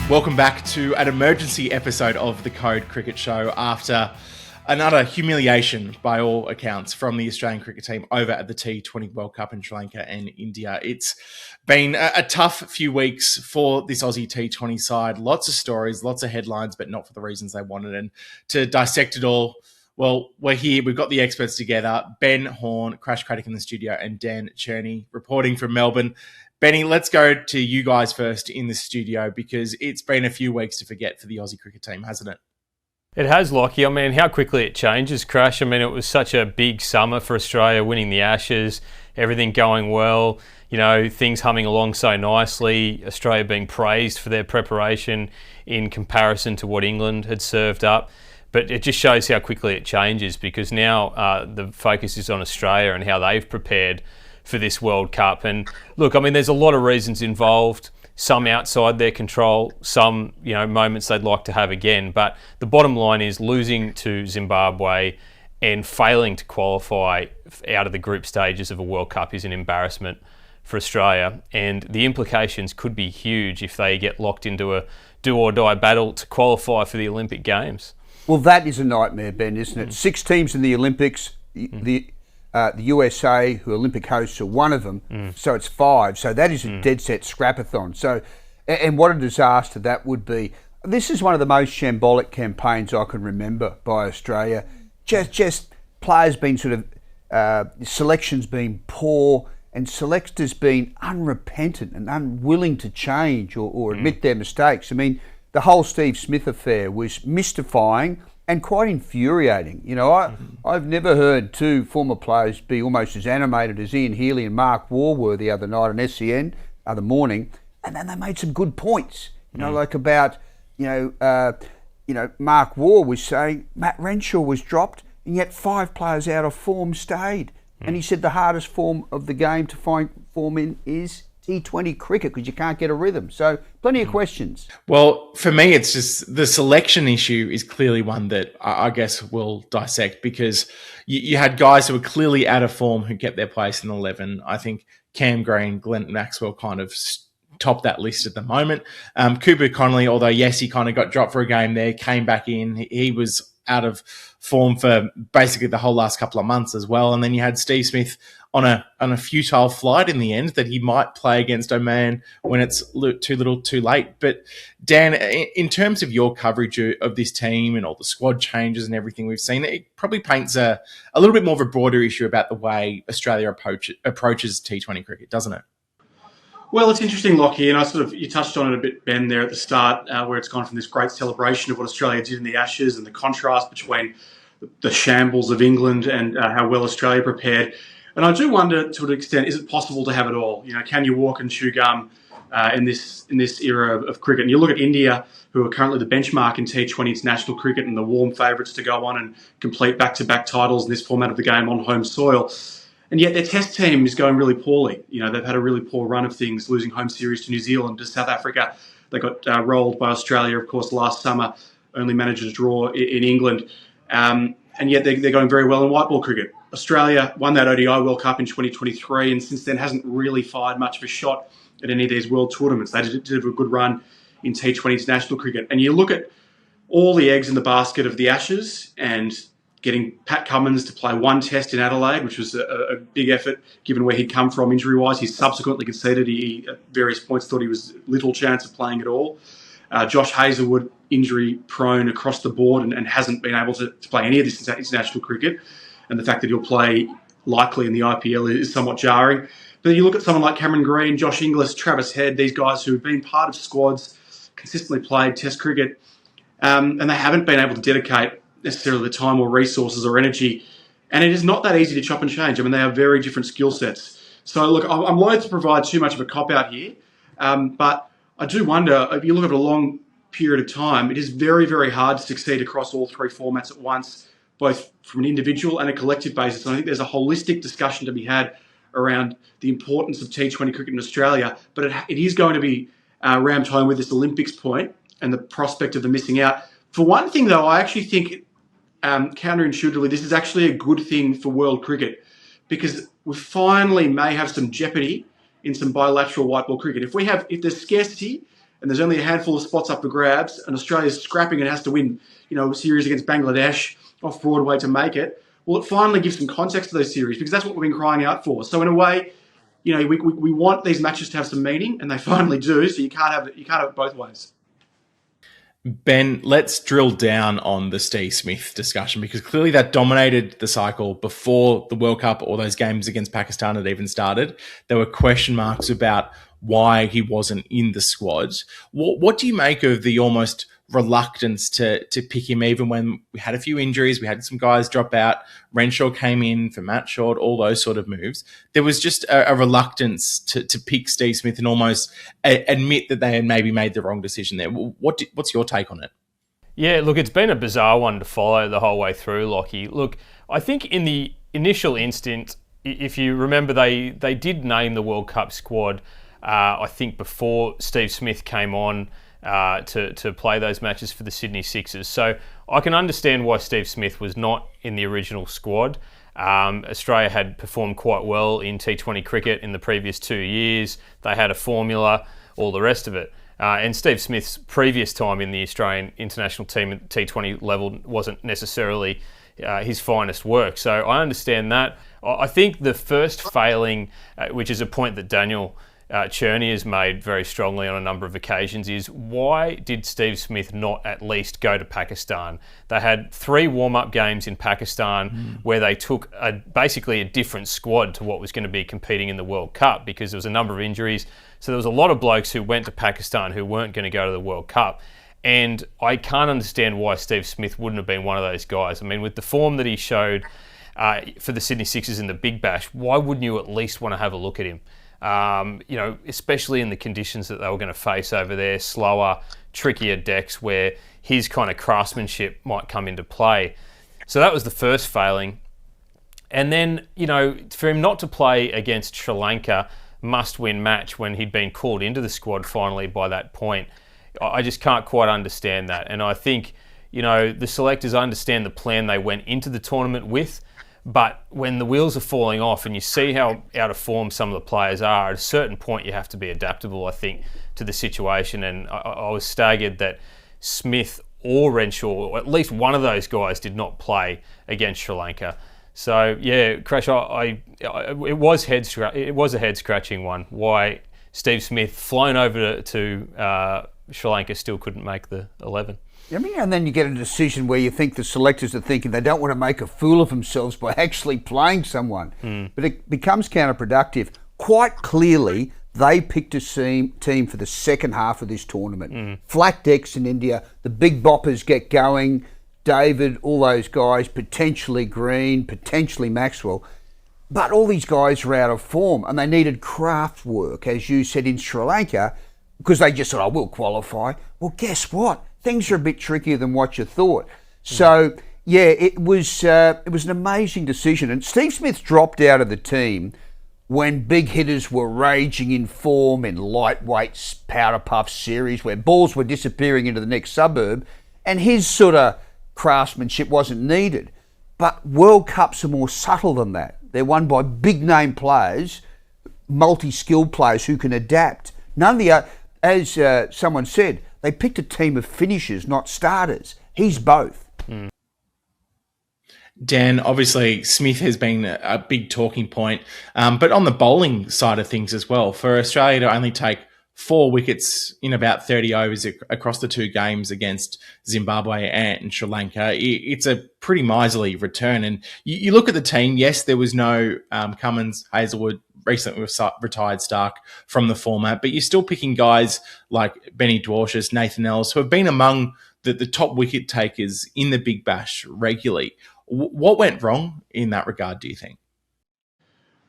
Welcome back to an emergency episode of the CODE Cricket Show after another humiliation, by all accounts, from the Australian cricket team over at the T20 World Cup in Sri Lanka and India. It's been a tough few weeks for this Aussie T20 side. Lots of stories, lots of headlines, but not for the reasons they wanted. And to dissect it all, well, we're here. We've got the experts together. Ben Horn, Crash Craddock in the studio, and Dan Cherney reporting from Melbourne. Benny, let's go to you guys first in the studio because it's been a few weeks to forget for the Aussie cricket team, hasn't it? It has, Lockie. I mean, how quickly it changes, Crash. I mean, it was such a big summer for Australia, winning the Ashes, everything going well, you know, things humming along so nicely, Australia being praised for their preparation in comparison to what England had served up. But it just shows how quickly it changes because now the focus is on Australia and how they've prepared for this World Cup. And look, I mean, there's a lot of reasons involved, some outside their control, some, you know, moments they'd like to have again. But the bottom line is losing to Zimbabwe and failing to qualify out of the group stages of a World Cup is an embarrassment for Australia. And the implications could be huge if they get locked into a do-or-die battle to qualify for the Olympic Games. Well, that is a nightmare, Ben, isn't it? 6 teams in the Olympics, the USA, who are Olympic hosts, are one of them, so it's 5. So that is a dead set scrapathon. So, and what a disaster that would be. This is one of the most shambolic campaigns I can remember by Australia. Just players being sort of, selections being poor and selectors being unrepentant and unwilling to change or admit their mistakes. I mean, the whole Steve Smith affair was mystifying and quite infuriating. You know, I've never heard 2 former players be almost as animated as Ian Healy and Mark Waugh were the other night on SEN, other morning, and then they made some good points. You know, like about, Mark Waugh was saying Matt Renshaw was dropped, and yet 5 players out of form stayed. And he said the hardest form of the game to find form in is T20 cricket because you can't get a rhythm. So plenty of questions. Well, for me, it's just the selection issue is clearly one that I guess we'll dissect because you had guys who were clearly out of form who kept their place in 11. I think Cam Green, Glenn Maxwell kind of top that list at the moment. Cooper Connolly, although yes, he kind of got dropped for a game there, came back in. He was out of form for basically the whole last couple of months as well. And then you had Steve Smith on a futile flight in the end that he might play against Oman when it's too little too late. But Dan, in terms of your coverage of this team and all the squad changes and everything we've seen, it probably paints a little bit more of a broader issue about the way Australia approaches T20 cricket, doesn't it? Well, it's interesting, Lockie, and you touched on it a bit, Ben, there at the start, where it's gone from this great celebration of what Australia did in the Ashes and the contrast between the shambles of England and how well Australia prepared. And I do wonder, to an extent, is it possible to have it all? You know, can you walk and chew gum in this era of cricket? And you look at India, who are currently the benchmark in T20 international cricket and the warm favourites to go on and complete back-to-back titles in this format of the game on home soil. And yet their test team is going really poorly. You know, they've had a really poor run of things, losing home series to New Zealand, to South Africa. They got rolled by Australia, of course, last summer, only managed to draw in England. And yet they're going very well in white ball cricket. Australia won that ODI World Cup in 2023 and since then hasn't really fired much of a shot at any of these world tournaments. They did have a good run in T20 international cricket. And you look at all the eggs in the basket of the Ashes and getting Pat Cummins to play 1 test in Adelaide, which was a big effort given where he'd come from injury-wise. He subsequently conceded. He, at various points, thought he was little chance of playing at all. Josh Hazlewood, injury-prone across the board and hasn't been able to play any of this international cricket. And the fact that he'll play likely in the IPL is somewhat jarring. But then you look at someone like Cameron Green, Josh Inglis, Travis Head, these guys who have been part of squads, consistently played Test cricket, and they haven't been able to dedicate necessarily the time or resources or energy. And it is not that easy to chop and change. I mean, they have very different skill sets. So, look, I'm loath to provide too much of a cop-out here, but I do wonder, if you look at a long period of time, it is very, very hard to succeed across all 3 formats at once, both from an individual and a collective basis. And I think there's a holistic discussion to be had around the importance of T20 cricket in Australia, but it is going to be rammed home with this Olympics point and the prospect of them missing out. For one thing, though, I actually think counterintuitively, this is actually a good thing for world cricket because we finally may have some jeopardy in some bilateral white ball cricket. If there's scarcity and there's only a handful of spots up for grabs, and Australia's scrapping and has to win, a series against Bangladesh off Broadway to make it. Well, it finally gives some context to those series because that's what we've been crying out for. So in a way, we want these matches to have some meaning, and they finally do. So you can't have it both ways. Ben, let's drill down on the Steve Smith discussion because clearly that dominated the cycle before the World Cup or those games against Pakistan had even started. There were question marks about why he wasn't in the squad. What do you make of the almost reluctance to pick him even when we had a few injuries, we had some guys drop out, Renshaw came in for Matt Short, all those sort of moves. There was just a reluctance to pick Steve Smith and almost admit that they had maybe made the wrong decision there. What's your take on it? Yeah, look, it's been a bizarre one to follow the whole way through, Lockie. Look, I think in the initial instant, if you remember, they did name the World Cup squad, I think before Steve Smith came on to play those matches for the Sydney Sixers. So I can understand why Steve Smith was not in the original squad. Australia had performed quite well in T20 cricket in the previous 2 years. They had a formula, all the rest of it. And Steve Smith's previous time in the Australian international team at T20 level wasn't necessarily his finest work. So I understand that. I think the first failing, which is a point that Daniel Cherney has made very strongly on a number of occasions, is why did Steve Smith not at least go to Pakistan? They had 3 warm-up games in Pakistan where they took basically a different squad to what was going to be competing in the World Cup because there was a number of injuries. So there was a lot of blokes who went to Pakistan who weren't going to go to the World Cup. And I can't understand why Steve Smith wouldn't have been one of those guys. I mean, with the form that he showed for the Sydney Sixers in the Big Bash, why wouldn't you at least want to have a look at him? Especially in the conditions that they were going to face over there, slower, trickier decks where his kind of craftsmanship might come into play. So that was the first failing. And then, for him not to play against Sri Lanka, must-win match when he'd been called into the squad finally by that point, I just can't quite understand that. And I think, the selectors understand the plan they went into the tournament with, but when the wheels are falling off and you see how out of form some of the players are, at a certain point you have to be adaptable, I think, to the situation. And I was staggered that Smith or Renshaw, or at least one of those guys, did not play against Sri Lanka. So yeah, Crash, it was a head-scratching one. Why Steve Smith, flown over to Sri Lanka, still couldn't make the 11. And then you get a decision where you think the selectors are thinking they don't want to make a fool of themselves by actually playing someone. But it becomes counterproductive. Quite clearly, they picked a team for the second half of this tournament. Flat decks in India, the big boppers get going, David, all those guys, potentially Green, potentially Maxwell. But all these guys are out of form and they needed craft work, as you said, in Sri Lanka, because they just said, we'll qualify. Well, guess what? Things are a bit trickier than what you thought. So, it was an amazing decision. And Steve Smith dropped out of the team when big hitters were raging in form in lightweight powder puff series where balls were disappearing into the next suburb and his sort of craftsmanship wasn't needed. But World Cups are more subtle than that. They're won by big-name players, multi-skilled players who can adapt. None of the, as someone said, they picked a team of finishers, not starters. He's both. Dan, obviously Smith has been a big talking point, but on the bowling side of things as well, for Australia to only take 4 wickets in about 30 overs across the 2 games against Zimbabwe and Sri Lanka, it's a pretty miserly return. And you look at the team, yes, there was no Cummins, Hazelwood, recently retired Stark from the format, but you're still picking guys like Benny Dwarshuis, Nathan Ellis, who have been among the top wicket takers in the Big Bash regularly. What went wrong in that regard, do you think?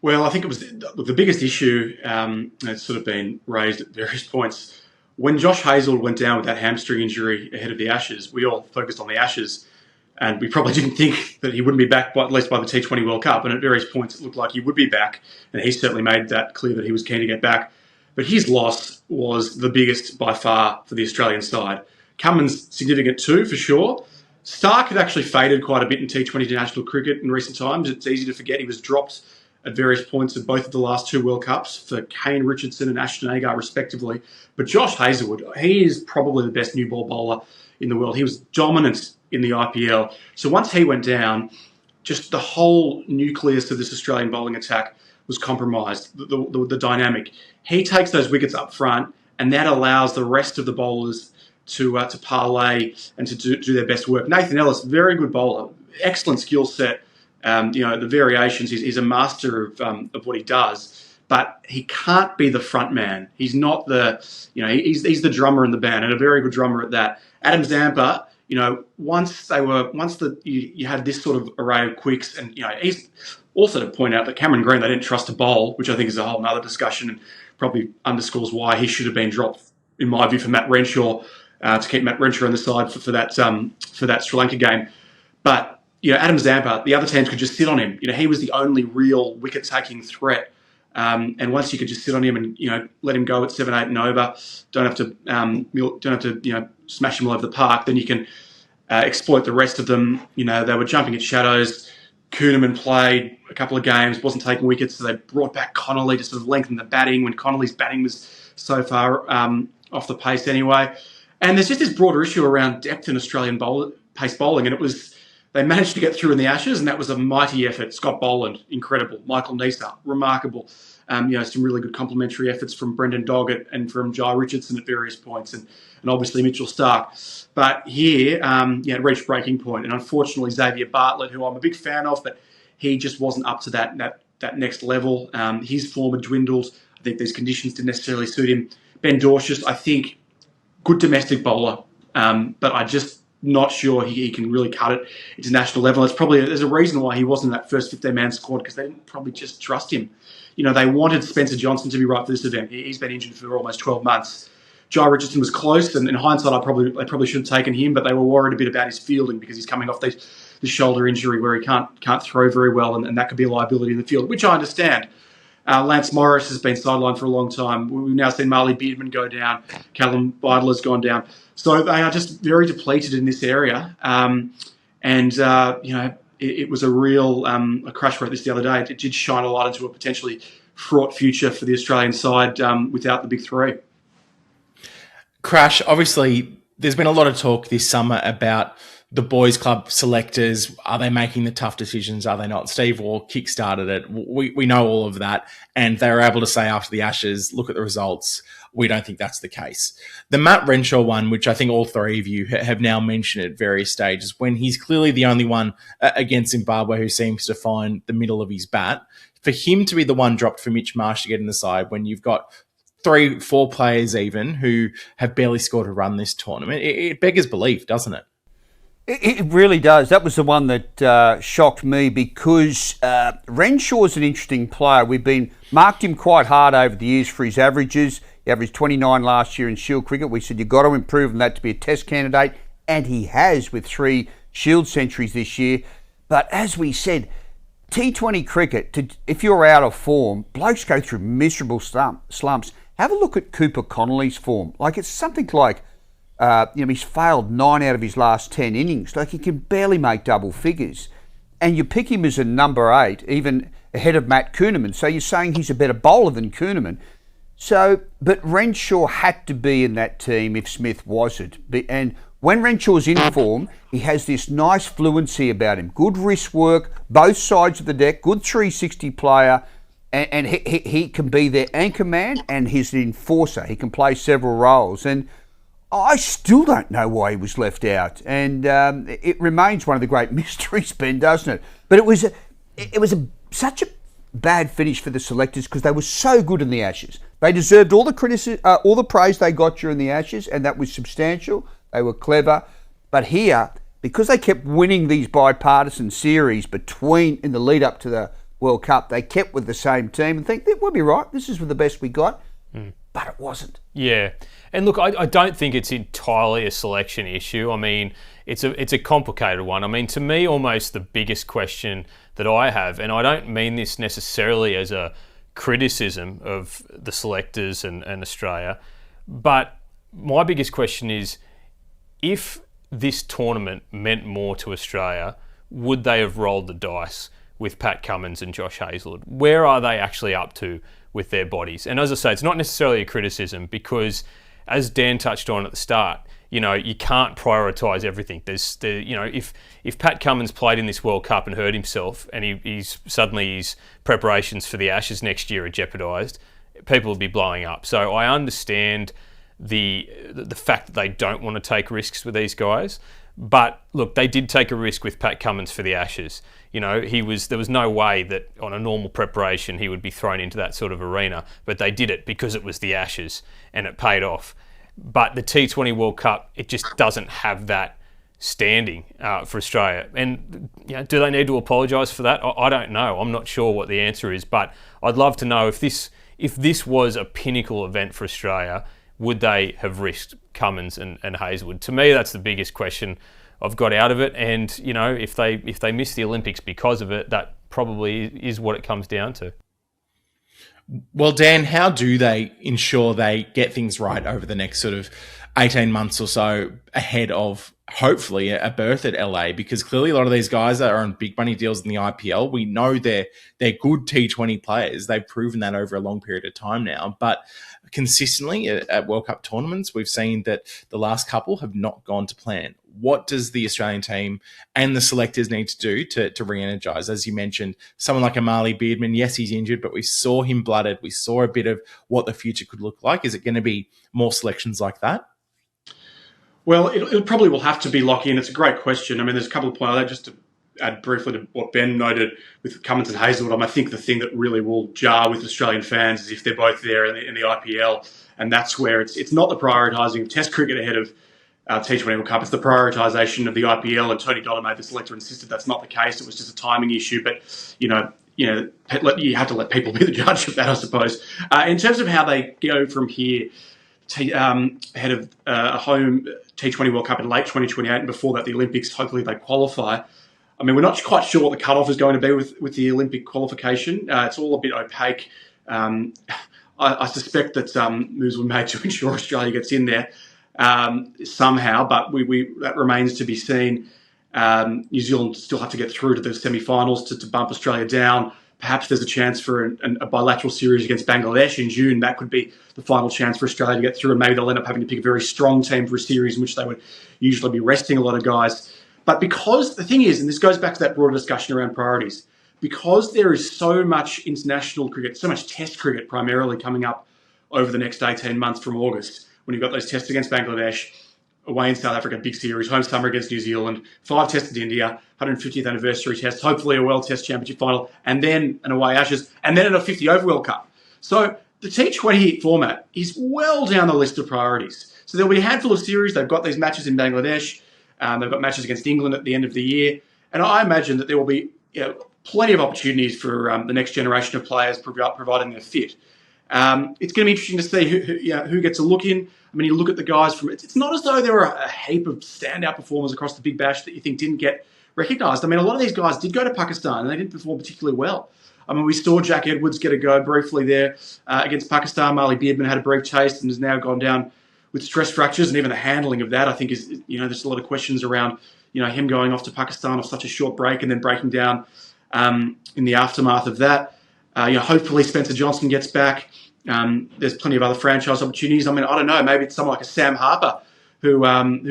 Well, I think it was the biggest issue that's sort of been raised at various points. When Josh Hazelwood went down with that hamstring injury ahead of the Ashes, we all focused on the Ashes, and we probably didn't think that he wouldn't be back, at least by the T20 World Cup. And at various points, it looked like he would be back, and he certainly made that clear that he was keen to get back. But his loss was the biggest by far for the Australian side. Cummins, significant too, for sure. Stark had actually faded quite a bit in T20 international cricket in recent times. It's easy to forget he was dropped at various points of both of the last two World Cups for Kane Richardson and Ashton Agar, respectively. But Josh Hazlewood, he is probably the best new ball bowler in the world. He was dominant in the IPL. So once he went down, just the whole nucleus of this Australian bowling attack was compromised, the dynamic. He takes those wickets up front, and that allows the rest of the bowlers to parlay and to do their best work. Nathan Ellis, very good bowler, excellent skill set. The variations, he's a master of what he does, but he can't be the front man. He's not he's the drummer in the band, and a very good drummer at that. Adam Zampa, you had this sort of array of quicks, and he's also to point out that Cameron Green they didn't trust to bowl, which I think is a whole other discussion and probably underscores why he should have been dropped, in my view, for Matt Renshaw to keep Matt Renshaw on the side for that Sri Lanka game. But Adam Zampa, the other teams could just sit on him. He was the only real wicket-taking threat. And once you could just sit on him and let him go at 7, 8 and over, don't have to smash him all over the park. Then you can exploit the rest of them. They were jumping at shadows. Kuhneman played a couple of games, wasn't taking wickets, so they brought back Connolly to sort of lengthen the batting when Connolly's batting was so far off the pace anyway. And there's just this broader issue around depth in Australian pace bowling, and they managed to get through in the Ashes, and that was a mighty effort. Scott Boland, incredible. Michael Neser, remarkable. Some really good complementary efforts from Brendan Doggett and from Jai Richardson at various points, and obviously Mitchell Starc. But here, it reached breaking point, and unfortunately Xavier Bartlett, who I'm a big fan of, but he just wasn't up to that next level. His form had dwindled. I think these conditions didn't necessarily suit him. Ben Dorshus, I think, good domestic bowler, but I just not sure he can really cut it international level. There's a reason why he wasn't in that first 15-man squad, because they didn't probably just trust him. They wanted Spencer Johnson to be right for this event. He's been injured for almost 12 months. Jai Richardson was close, and in hindsight, they probably should have taken him, but they were worried a bit about his fielding because he's coming off this shoulder injury where he can't throw very well, and that could be a liability in the field, which I understand. Lance Morris has been sidelined for a long time. We've now seen Marley Beardman go down. Callum Vidal has gone down. So they are just very depleted in this area. It was a real a crash rate this the other day. It did shine a light into a potentially fraught future for the Australian side without the big three. Crash, obviously, there's been a lot of talk this summer about the boys' club selectors. Are they making the tough decisions? Are they not? Steve Waugh kick-started it. We know all of that. And they were able to say after the Ashes, look at the results. We don't think that's the case. The Matt Renshaw one, which I think all three of you have now mentioned at various stages, when he's clearly the only one against Zimbabwe who seems to find the middle of his bat, for him to be the one dropped for Mitch Marsh to get in the side when you've got 3-4 players even who have barely scored a run this tournament, it beggars belief, doesn't it? It really does. That was the one that shocked me, because Renshaw's an interesting player. We've marked him quite hard over the years for his averages. He averaged 29 last year in Shield cricket. We said you've got to improve on that to be a test candidate, and he has with 3 Shield centuries this year. But as we said, T20 cricket, if you're out of form, blokes go through miserable slumps. Have a look at Cooper Connolly's form. It's something like, he's failed 9 out of his last 10 innings. He can barely make double figures. And you pick him as a number 8, even ahead of Matt Kuhneman. So you're saying he's a better bowler than Kuhneman. But Renshaw had to be in that team if Smith wasn't. And when Renshaw's in form, he has this nice fluency about him. Good wrist work, both sides of the deck, good 360 player. And he can be their anchor man and his enforcer. He can play several roles. And I still don't know why he was left out. And it remains one of the great mysteries, Ben, doesn't it? But it was such a bad finish for the selectors because they were so good in the Ashes. They deserved all the praise they got during the Ashes, and that was substantial. They were clever. But here, because they kept winning these bipartisan series in the lead up to the World Cup, they kept with the same team and think, we'll be right, this is the best we got. But it wasn't. Yeah. And look, I don't think it's entirely a selection issue. I mean, it's a complicated one. I mean, to me, almost the biggest question that I have, and I don't mean this necessarily as a criticism of the selectors and Australia, but my biggest question is, if this tournament meant more to Australia, would they have rolled the dice? with Pat Cummins and Josh Hazlewood? Where are they actually up to with their bodies? And as I say, it's not necessarily a criticism because, as Dan touched on at the start, you can't prioritise everything. If Pat Cummins played in this World Cup and hurt himself, and he's suddenly his preparations for the Ashes next year are jeopardised, people will be blowing up. So I understand the fact that they don't want to take risks with these guys. But look, they did take a risk with Pat Cummins for the Ashes. There was no way that on a normal preparation he would be thrown into that sort of arena, but they did it because it was the Ashes and it paid off. But the T20 World Cup, it just doesn't have that standing for Australia. And do they need to apologise for that? I don't know. I'm not sure what the answer is, but I'd love to know if this was a pinnacle event for Australia, would they have risked Cummins and Hazlewood? To me, that's the biggest question I've got out of it. And if they miss the Olympics because of it, that probably is what it comes down to. Well, Dan, how do they ensure they get things right over the next sort of 18 months or so ahead of hopefully a berth at LA? Because clearly a lot of these guys are on big money deals in the IPL. We know they're good T20 players. They've proven that over a long period of time now. But consistently at World Cup tournaments, we've seen that the last couple have not gone to plan. What does the Australian team and the selectors need to do to re-energise? As you mentioned, someone like Amali Beardman, yes, he's injured, but we saw him blooded. We saw a bit of what the future could look like. Is it going to be more selections like that? Well, it probably will have to be, Lockie, and it's a great question. I mean, there's a couple of points there just to add briefly to what Ben noted with Cummins and Hazlewood. I think the thing that really will jar with Australian fans is if they're both there in the IPL, and that's where it's not the prioritising of Test cricket ahead of T20 World Cup. It's the prioritisation of the IPL, and Tony Dodder made the selector insisted that's not the case. It was just a timing issue, but you have to let people be the judge of that, I suppose. In terms of how they go from here, ahead of a home T20 World Cup in late 2028, and before that the Olympics, hopefully they qualify. I mean, we're not quite sure what the cutoff is going to be with the Olympic qualification. It's all a bit opaque. I suspect that moves were made to ensure Australia gets in there somehow, but that remains to be seen. New Zealand still have to get through to the semi-finals to bump Australia down. Perhaps there's a chance for a bilateral series against Bangladesh in June. That could be the final chance for Australia to get through, and maybe they'll end up having to pick a very strong team for a series in which they would usually be resting a lot of guys. But because the thing is, and this goes back to that broader discussion around priorities, because there is so much international cricket, so much Test cricket primarily coming up over the next 18 months from August, when you've got those tests against Bangladesh, away in South Africa, big series, home summer against New Zealand, 5 tests at India, 150th anniversary test, hopefully a World Test Championship final, and then an away Ashes, and then a 50 over World Cup. So the T20 format is well down the list of priorities. So there'll be a handful of series. They've got these matches in Bangladesh. They've got matches against England at the end of the year. And I imagine that there will be plenty of opportunities for the next generation of players, providing they're fit. It's going to be interesting to see who gets a look in. I mean, you look at the guys from... It's not as though there are a heap of standout performers across the Big Bash that you think didn't get recognised. I mean, a lot of these guys did go to Pakistan and they didn't perform particularly well. I mean, we saw Jack Edwards get a go briefly there against Pakistan. Marley Beardman had a brief taste and has now gone down with stress fractures, and even the handling of that, I think, is, there's a lot of questions around, him going off to Pakistan off such a short break and then breaking down in the aftermath of that. Hopefully Spencer Johnson gets back. There's plenty of other franchise opportunities. I mean, I don't know, maybe it's someone like a Sam Harper who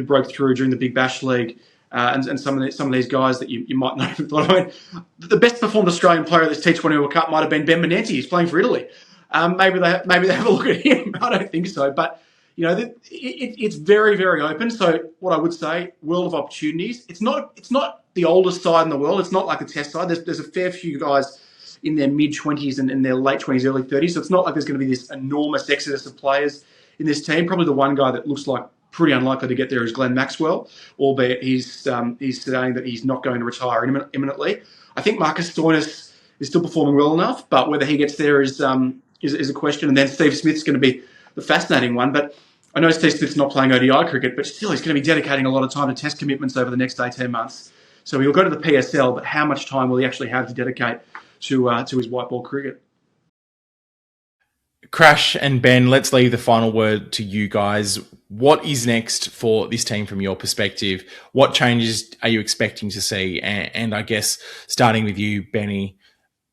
broke through during the Big Bash League, and some of these guys that you might not have thought of. I mean, the best performed Australian player at this T20 World Cup might have been Ben Manenti. He's playing for Italy. Maybe they have a look at him. I don't think so, but it's very, very open. So what I would say, world of opportunities. It's not the oldest side in the world. It's not like the Test side. There's a fair few guys in their mid-20s and in their late 20s, early 30s. So it's not like there's going to be this enormous exodus of players in this team. Probably the one guy that looks like pretty unlikely to get there is Glenn Maxwell, albeit he's saying that he's not going to retire imminently. I think Marcus Stoinis is still performing well enough, but whether he gets there is a question. And then Steve Smith's going to be the fascinating one. But I know Steve Smith's not playing ODI cricket, but still he's going to be dedicating a lot of time to Test commitments over the next 18 months. So he'll go to the PSL, but how much time will he actually have to dedicate to his white ball cricket? Crash and Ben, let's leave the final word to you guys. What is next for this team from your perspective? What changes are you expecting to see? And I guess starting with you, Benny,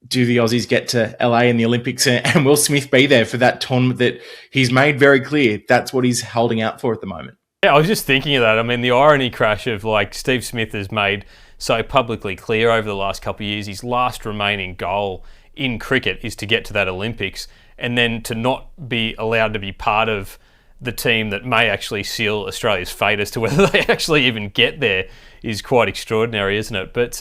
do the Aussies get to LA in the Olympics, and will Smith be there for that tournament that he's made very clear that's what he's holding out for at the moment? Yeah, I was just thinking of that. I mean, the irony, Crash, of like Steve Smith has made so publicly clear over the last couple of years, his last remaining goal in cricket is to get to that Olympics, and then to not be allowed to be part of the team that may actually seal Australia's fate as to whether they actually even get there is quite extraordinary, isn't it? But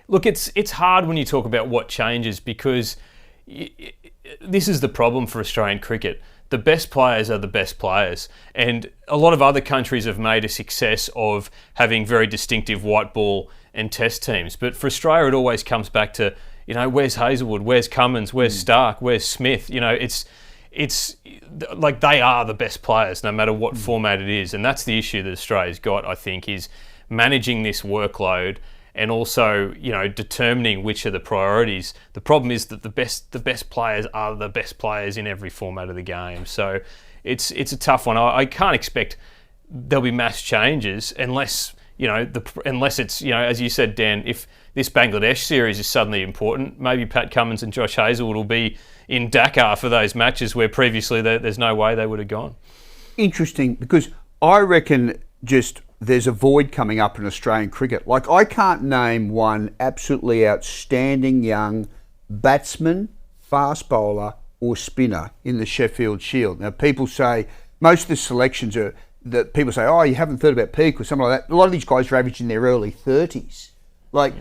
look, it's hard when you talk about what changes, because this is the problem for Australian cricket. The best players are the best players, and a lot of other countries have made a success of having very distinctive white ball and test teams. But for Australia, it always comes back to, where's Hazelwood, where's Cummins, where's Stark, where's Smith? It's like they are the best players no matter what format it is, and that's the issue that Australia's got, I think, is managing this workload and also, determining which are the priorities. The problem is that the best players are the best players in every format of the game. So it's a tough one. I can't expect there'll be mass changes unless it's, as you said, Dan, if this Bangladesh series is suddenly important, maybe Pat Cummins and Josh Hazelwood will be in Dakar for those matches where previously there's no way they would have gone. Interesting, because I reckon there's a void coming up in Australian cricket. Like, I can't name one absolutely outstanding young batsman, fast bowler or spinner in the Sheffield Shield. Now, people say, most of the selections are, that people say, oh, you haven't thought about peak or something like that. A lot of these guys are averaging in their early 30s. Like,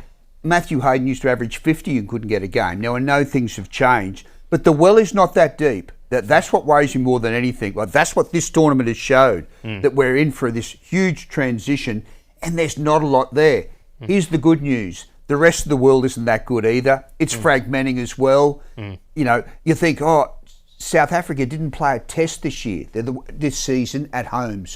Matthew Hayden used to average 50 and couldn't get a game. Now, I know things have changed, but the well is not that deep. That's what worries me more than anything. Like, that's what this tournament has showed, that we're in for this huge transition, and there's not a lot there. Here's the good news. The rest of the world isn't that good either. It's fragmenting as well. You think, oh, South Africa didn't play a test this year. This season at home,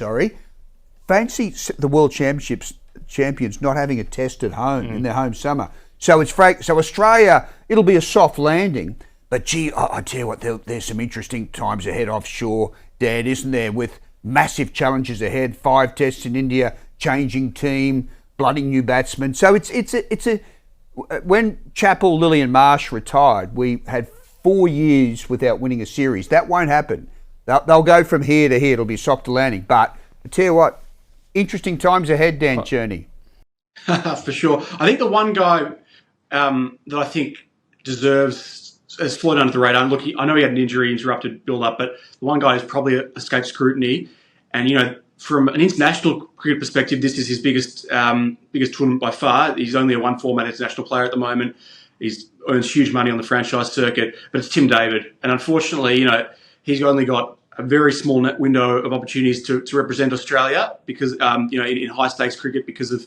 Fancy the World champions not having a test at home in their home summer. So so Australia, it'll be a soft landing. But gee, I tell you what, there's some interesting times ahead offshore, Dad, isn't there? With massive challenges ahead, 5 tests in India, changing team, blooding new batsmen. So when Chappell, Lilly and Marsh retired, we had 4 years without winning a series. That won't happen. They'll go from here to here. It'll be a softer landing. But I tell you what, interesting times ahead, Dan Cherney. For sure. I think the one guy that I think has flown under the radar. And look, I know he had an injury, interrupted build-up, but the one guy who's probably escaped scrutiny. And, from an international cricket perspective, this is his biggest tournament by far. He's only a one-format international player at the moment. He's earns huge money on the franchise circuit, but it's Tim David. And unfortunately, he's only got a very small window of opportunities to represent Australia because, in high-stakes cricket because of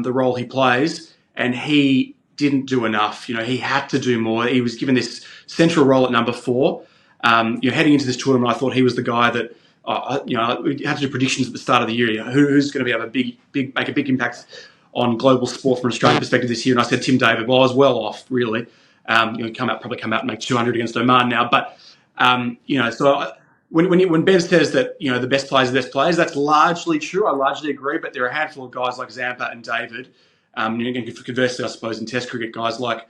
the role he plays. And he didn't do enough. He had to do more. He was given this central role at number 4. Heading into this tournament, I thought he was the guy that, we had to do predictions at the start of the year. Who's going to make a big impact on global sport from an Australian perspective this year? And I said Tim David. Well, I was well off, really. Probably come out and make 200 against Oman now. But so when Ben says that the best players are the best players, that's largely true. I largely agree. But there are a handful of guys like Zampa and David. And conversely, I suppose, in Test cricket, guys like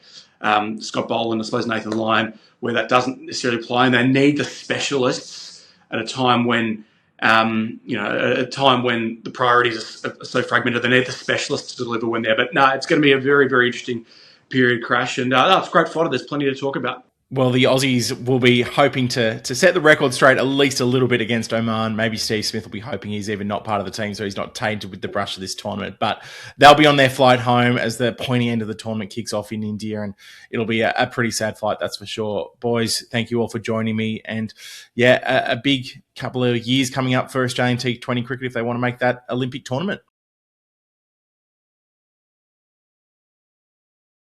Scott Boland, I suppose Nathan Lyon, where that doesn't necessarily apply, and they need the specialists at a time when, the priorities are so fragmented. They need the specialists to deliver when there. But no, it's going to be a very, very interesting period, Crash, and it's great fodder. There's plenty to talk about. Well, the Aussies will be hoping to set the record straight at least a little bit against Oman. Maybe Steve Smith will be hoping he's even not part of the team, so he's not tainted with the brush of this tournament. But they'll be on their flight home as the pointy end of the tournament kicks off in India, and it'll be a pretty sad flight, that's for sure. Boys, thank you all for joining me. And a big couple of years coming up for Australian T20 cricket if they want to make that Olympic tournament.